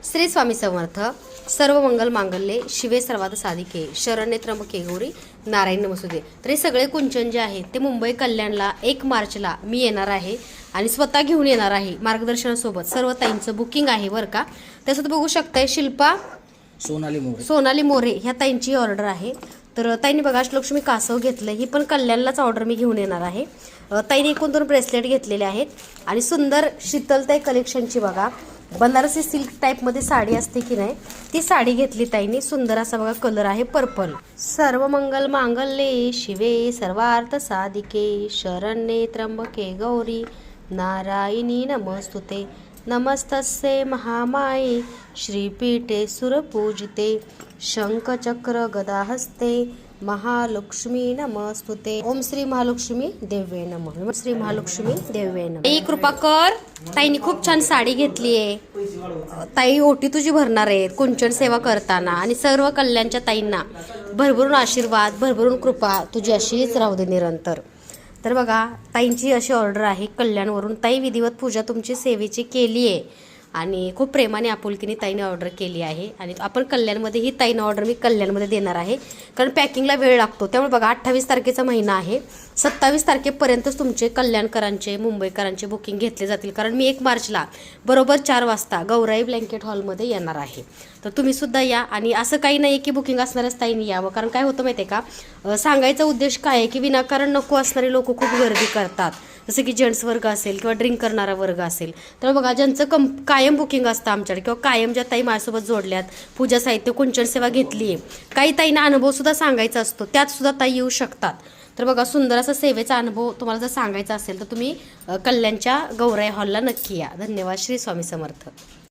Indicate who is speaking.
Speaker 1: श्री स्वामी समर्थ. सर्व मंगल मांगल्ये शिवे सर्वार्थ साधिके शरण्ये त्र्यंबके गौरी नारायण नमस्तुते. तर हे सगळे कुंचन जे आहेत ते मुंबई कल्याणला 1 मार्चला मी येणार आहे आणि स्वतः घेऊन येणार आहे मार्गदर्शनासोबत. सर्व ताईंचं बुकिंग आहे बरं का. त्यासोबत बघू शकताय शिल्पा सोनाली मोरे ह्या ताईंची ऑर्डर आहे. तर ताईंनी बघा लक्ष्मी कासव घेतलं, ही पण कल्याणलाच ऑर्डर मी घेऊन येणार आहे. ताईने एकूण 2 ब्रेसलेट घेतलेले आहेत आणि सुंदर शीतलताई कलेक्शनची बघा बनारसी सिल्क टाईपमध्ये साडी असते की नाही ती साडी घेतली ताईने. सुंदर असा बघा कलर आहे पर्पल. सर्व मंगल मांगल्ये शिवे सर्वार्थ साधिके शरण्ये त्र्यंबके गौरी नारायणी नमस्तुते. नमस्तस्ये महामाये श्रीपीठे सुरपूजिते शंखचक्र गदाहस्ते महालक्ष्मी नमस्तुते. ओम श्री महालक्ष्मी देव्ये नमः. ओम श्री महालक्ष्मी देव्ये नमः. एक कृपा कर. ताईने खूप छान साडी घेतली आहे. ताई ओटी तुझी भरणार आहे कुंचन सेवा करताना आणि सर्व कल्याणच्या ताईंना भरभरून आशीर्वाद भरभरून कृपा तुझी अशीच राहू दे निरंतर. तर बघा ताईंची अशी ऑर्डर आहे कल्याणवरून. ताई विधिवत पूजा तुमची सेवेची केली आहे आणि खूप प्रेमाने आपुलकीने ताईने ऑर्डर केली आहे आणि आपण कल्याणमध्ये ही ताईनं ऑर्डर मी कल्याणमध्ये देणार आहे कारण पॅकिंगला वेळ लागतो. त्यामुळे बघा 28 तारखेचा महिना आहे. 27 तारखेपर्यंतच तुमचे कल्याणकरांचे मुंबईकरांचे बुकिंग घेतले जातील कारण मी 1 मार्चला बरोबर 4 वाजता गौराई ब्लँकेट हॉलमध्ये येणार आहे. तर तुम्ही सुद्धा या. आणि असं काही नाही की बुकिंग असणारच ताईंनी यावं कारण काय होतं माहिती आहे का, सांगायचा उद्देश काय आहे की विनाकारण नको असणारे लोक खूप गर्दी करतात. जसं की जेंट्स वर्ग असेल किंवा ड्रिंक करणारा वर्ग असेल. तर बघा ज्यांचं कायम बुकिंग असतं आमच्याकडे किंवा कायम ज्या ताई माझ्यासोबत जोडल्यात पूजा साहित्य कुंचन सेवा घेतली आहे, काही ताईंना अनुभवसुद्धा सांगायचा असतो त्यातसुद्धा ताई येऊ शकतात. तर बघा सुंदर असा सेवेचा अनुभव तुम्हाला जर सांगायचा असेल तर तुम्ही कल्याणच्या गौराई हॉलला नक्की या. धन्यवाद. श्री स्वामी समर्थ.